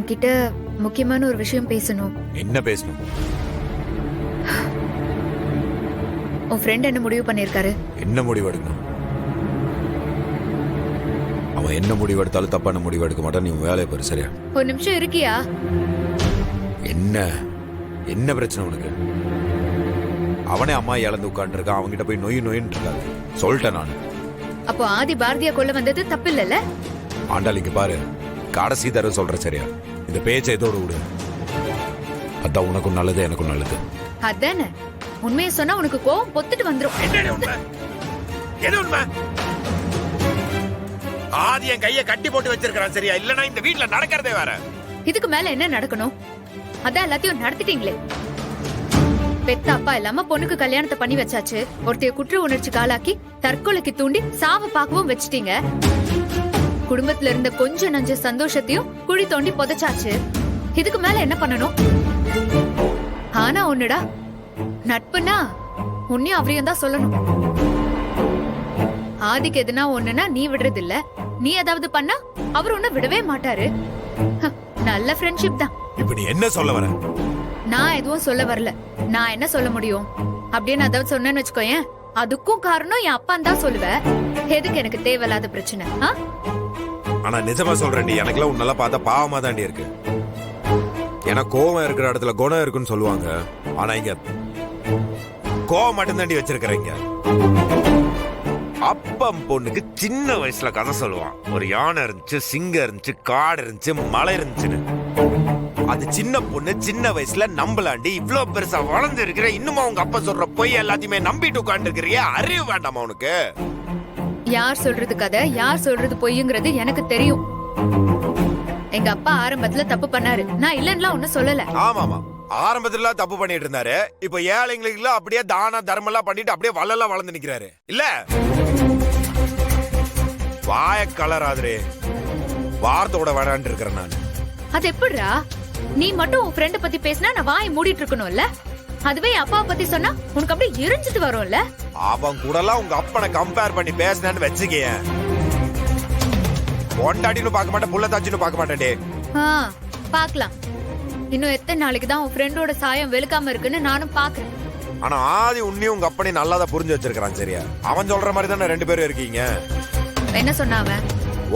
உன்கிட்ட முக்கியமான ஒரு விஷயம் பேசணும். என்ன பேசணும்? உன் ஃப்ரெண்ட் என்ன முடிவு பண்ணிருக்காரு? என்ன முடிவு எடுக்கணும்? அவன் என்ன முடிவு எடுத்தாலும் தப்பான முடிவு எடுக்க மாட்டான். நீ வேலையை பாரு. சரியா? ஒரு நிமிஷம் இருக்கியா? என்ன என்ன பிரச்சனை உனக்கு? அவனே அம்மா இழந்து உட்காந்து இருக்கான். அவன்கிட்ட போய் நொய் நொயின்னு இருக்காது. சொல்லிட்டேன் நான். அப்போ ஆதி பாரதியா கொல்ல வந்தது தப்பு இல்லல்ல? ஆண்டாள் இங்க பாரு, கடைசி தடவை சொல்ற. சரியா? இந்த பேச்சை இதோட விடு. அதான் உனக்கும் நல்லது, எனக்கும் நல்லது. அதானே? உண்மையை சொன்னா உனக்கு கோவம் பொத்துட்டு வந்துரும். எது உண்மை? ஆதி என் கைய கட்டி போட்டு வச்சிருக்கான். சரியா? இல்லனா இந்த வீட்ல நடக்கிறதே வேற. இதுக்கு மேல என்ன நடக்கணும்? அதான் எல்லாத்தையும் நடத்திட்டீங்களே. பெத்த அப்பா இல்லாம பொண்ணுக்கு கல்யாணத்தை பண்ணி வச்சாச்சு. ஒருத்தைய குற்ற உணர்ச்சி காலாக்கி தற்கொலைக்கு தூண்டி சாவ பாக்கவும் வச்சிட்டீங்க. குடும்பத்துல இருந்த கொஞ்ச நஞ்ச சந்தோஷத்தையும் குழி தோண்டி புதைச்சாச்சு. இதுக்கு மேல என்ன பண்ணணும்? ஆனா ஒண்ணுடா, நட்புனா உன்னையும் அவரையும் தான் சொல்லணும். ஆதிக்கு எதுனா ஒண்ணுனா நீ விடுறது இல்ல. நீ ஏதாவது பண்ணா அவர் உன்னை விடவே மாட்டாரு. நல்ல ஃப்ரெண்ட்ஷிப் தான். இப்ப நீ என்ன சொல்ல வர? நான் எதுவும் சொல்ல வரல. நான் என்ன சொல்ல முடியும்? அப்படின்னு அதாவது சொன்னேன்னு வச்சுக்கோயேன், அதுக்கும் காரணம் என் அப்பான்னு தான் சொல்லுவேன். எதுக்கு எனக்கு தேவையில்லாத பிரச்சனை? ஆனா நிஜமா சொல்றேன், எனக்குலாம் உன்னெல்லாம் பார்த்தா பாவமா தாண்டி இருக்கு. ஏன்னா கோவம் இருக்கிற இடத்துல குணம் இருக்குன்னு சொல்லுவாங்க. ஆனா இங்க கோவம் மட்டும் தாண்டி வச்சிருக்கிறீங்க. அப்பம் பொண்ணுக்கு சின்ன வயசுல கதை சொல்லுவான். ஒரு யானை இருந்துச்சு, சிங்கம் இருந்துச்சு, காடு இருந்துச்சு, மலை இருந்துச்சுன்னு. அது சின்ன பொண்ணு சின்ன வயசுல நம்பலாண்டி இவ்வளவு பெருசா வளர்ந்து இருக்கிற. இன்னும் அவங்க அப்பா சொல்ற பொய் எல்லாத்தையுமே நம்பிட்டு உட்கார்ந்து இருக்கிறிய. அறிவு வேண்டாமா உனக்கு? யார் சொல்றது கதை, யார் சொல்றது பொய்யுங்கிறது எனக்கு தெரியும். எங்க அப்பா ஆரம்பத்துல தப்பு பண்ணாரு. நான் இல்லன்னா ஒன்னும் சொல்லல. ஆமாமா, ஆரம்பத்துல தப்பு பண்ணிட்டு இருந்தாரு. இப்ப ஏழைங்களுக்கு அப்படியே தான தர்மம் எல்லாம் பண்ணிட்டு அப்படியே வளர்ல வளர்ந்து நிக்கிறாரு. இல்ல வாய கலராதே, வார்த்தையோட வேணான்னு இருக்கிறேன் நான். அது எப்படிடா? நீ மட்டும் உன் ஃப்ரெண்ட பத்தி பேசினா நான் வாயை மூடிட்டு இருக்கணும்ல? அதுவே அப்பாவை பத்தி சொன்னா உனக்கு அப்படியே எரிஞ்சிட்டு வரும்ல? அவன் கூடலாம் உங்க அப்பனை கம்பேர் பண்ணி பேசினேன்னு வச்சுக்கேன், பொண்டாட்டின்னு பார்க்க மாட்டேன், புள்ள தாச்சின்னு பார்க்க மாட்டேன்டே. பாக்கலாம். இன்னும் எத்தனை நாளைக்கு தான் உன் ஃப்ரெண்டோட சாயம் வெளுக்காம இருக்குன்னு நானும் பாக்குறேன். ஆனா ஆதி உன்னையும் உங்க அப்பனையும் நல்லாதான் புரிஞ்சு வச்சிருக்கான். சரியா? அவன் சொல்ற மாதிரி தானே ரெண்டு பேரும் இருக்கீங்க. என்ன சொன்ன அவன்?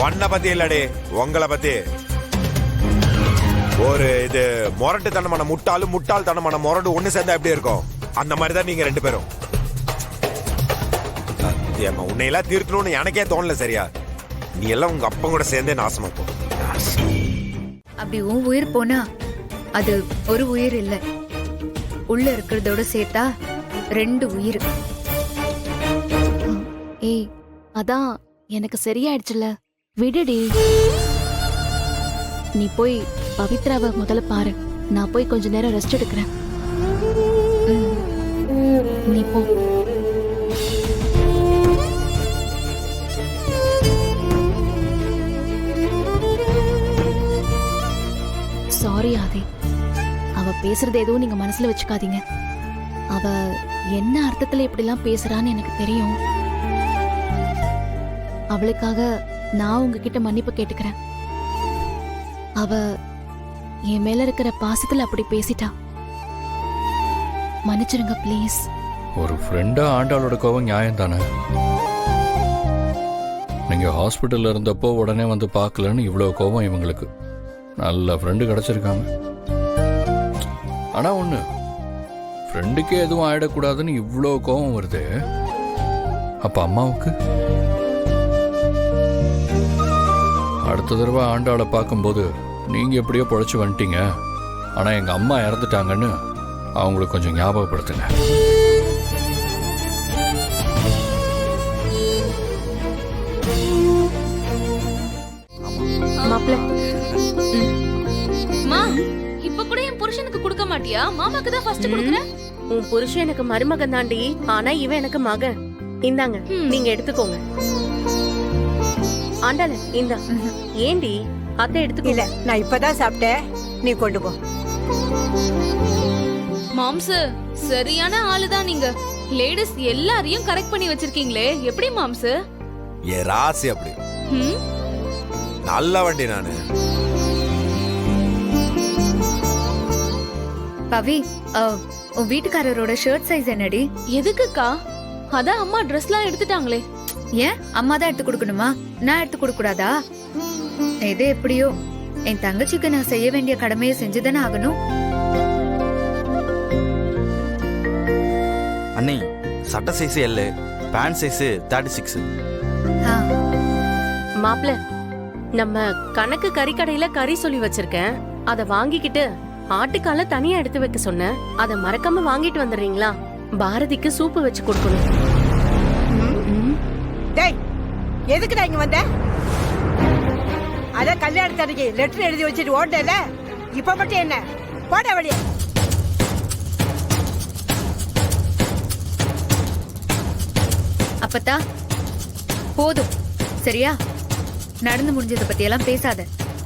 உன்னை பத்தி இல்லடே, உங்களை பத்தி. ஒரு இது முரட்டுத்தனமான முட்டாளு, முட்டாள்தனமான முரடு ஒண்ணு சேர்ந்தா எப்படி இருக்கும்? அந்த மாதிரி தான் நீங்க ரெண்டு பேரும். உன்னையெல்லாம் தீர்க்கணும்னு எனக்கே தோணல. சரியா? நீ எல்லாம் உங்க அப்பா கூட சேர்ந்தே நாசமா போ. அப்படி உன் உயிர் போனா அது ஒரு உயிர் இல்ல, உள்ள இருக்கிறதோட சேர்த்தா ரெண்டு உயிர். ஏய், அதான் எனக்கு சரியாயிடுச்சுல, விடுடி. நீ போய் பவித்ராவை முதல்ல பாரு. நான் போய் கொஞ்ச நேரம் ரெஸ்ட் எடுக்கிறேன். நீ போ. சாரி ஆதி, அவ பேசுறது எதுவும் நீங்க மனசுல வச்சுக்காதீங்க. அவ என்ன அர்த்தத்துல இப்படிலாம் பேசுறான்னு எனக்கு தெரியும். அவளுக்காக நான் உங்ககிட்ட மன்னிப்பு கேட்டுக்கிறேன். அவ என் மேல இருக்கிற பாசத்துல அப்படி பேசிட்டா. மன்னிச்சிருங்க ப்ளீஸ். ஒரு ஃப்ரெண்டா ஆண்டாளோட கோவம் நியாயம் தானே? நீங்க ஹாஸ்பிட்டல்ல இருந்தப்போ உடனே வந்து பார்க்கலன்னு இவ்வளவு கோவம் இவங்களுக்கு. நல்ல ஃப்ரெண்டு கிடைச்சிருக்காங்க. ஆனா ஒண்ணு, ஃப்ரெண்டுக்கே எதுவும் ஆயிடக்கூடாதுன்னு இவ்வளோ கோவம் வருது. அப்ப அம்மாவுக்கு அடுத்த தடவை ஆண்டாளை பார்க்கும்போது நீங்க எப்படியோ பொழைச்சு வந்துட்டீங்க, ஆனா எங்க அம்மா இறந்துட்டாங்கன்னு அவங்களுக்கு கொஞ்சம் ஞாபகப்படுத்துங்க. இப்ப கூட என் புருஷனுக்கு கொடுக்க மாட்டியா? மாமாக்கு தான் ஃபர்ஸ்ட் கொடுக்கற. உன் புருஷன் எனக்கு மருமகன் தாண்டி, ஆனா இவன் எனக்கு மகன். இந்தாங்க, நீங்க எடுத்துக்கோங்க. ஆண்டாள இந்தா. ஏண்டி அத்தை எடுத்துக்கோ. இல்ல, நான் இப்பதான் சாப்பிட்டேன், நீ கொண்டு போ. மாம்ஸ், சரியான ஆளுதான் நீங்க. லேடிஸ் எல்லாரையும் கரெக்ட் பண்ணி வச்சிருக்கீங்களே, எப்படி மாம்ஸ்? ஏ ராசி அப்படி நல்ல வண்டி நானு. பவி உன் வீட்டுக்காரரோட ஷர்ட் சைஸ் என்னடி? எதுக்குக்கா? அதான் அம்மா ட்ரெஸ்லாம் எடுத்துட்டாங்களே. ஏன் அம்மா தான் எடுத்து கொடுக்கணுமா? நான் எடுத்து கொடுக்க கூடாதா? எது எப்படியோ என் தங்கச்சிக்கு நான் செய்ய வேண்டிய கடமையை செஞ்சுதானே ஆகணும். அண்ணி சட்டை சைஸ் எல், பேண்ட் சைஸ் 36. ஆ, மாப்ள, நம்ம கணக்கு கறிக்கடையில கறி சொல்லி வச்சிருக்கேன். அத வாங்கிக்கிட்டு ஆட்டுக்கால தனியா எடுத்து வைக்க சொன்னேன். அத மறக்காம வாங்கிட்டு வந்துடுறீங்களா? பாரதிக்கு சூப்பு வச்சு கொடுக்கணும். டேய் எதுக்குடா இங்க வந்த? அத கல்யாணத்தன்னைக்கு லெட்டர் எழுதி வச்சுட்டு ஓடல. இப்ப மட்டும் என்ன? போட வழிய. அப்பத்தா போதும் சரியா? நடந்து முடிஞ்சதை பத்தி எல்லாம் பேசாத.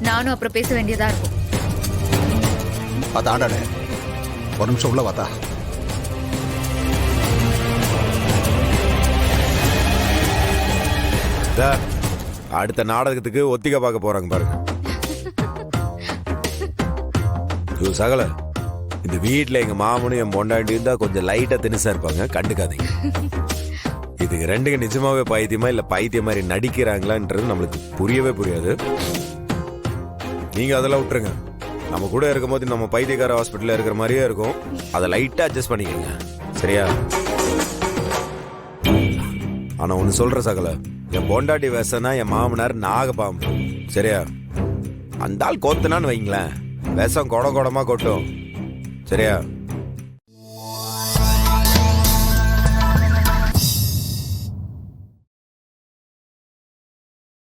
நானும் அப்புறம் பேச வேண்டியதா இருக்கும். அதாண்டே, ஒரு நிமிஷம் உள்ள வாத்தா. அடுத்த நாடகத்துக்கு ஒத்திகை பார்க்க போறாங்க பாருங்க. சகல இந்த வீட்டுல எங்க மாமனும் என் பொண்டாட்டி இருந்தா கொஞ்சம் லைட்டா தினுசா இருப்பாங்க, கண்டுக்காதீங்க. இதுக்கு ரெண்டுக்கு நிஜமாவே பைத்தியமா இல்ல பைத்தியம் மாதிரி நடிக்கிறாங்களான்றது நம்மளுக்கு புரியவே புரியாது. நீங்க அதெல்லாம் விட்டுருங்க. நம்ம கூட இருக்கும்போது நம்ம பைத்தியக்கார ஹாஸ்பிட்டல்ல இருக்கிற மாதிரியே இருக்கும். அதை லைட்டா அட்ஜஸ்ட் பண்ணிக்கோங்க சரியா? ஆனா ஒண்ணு சொல்ற சகல, என் பொண்டாட்டி வேசனா என் மாமனார் நாகபாம்பு சரியா? அந்த ஆள் கோத்துனான்னு வைங்களேன், விஷம் கொட கொடமா கொட்டும் சரியா?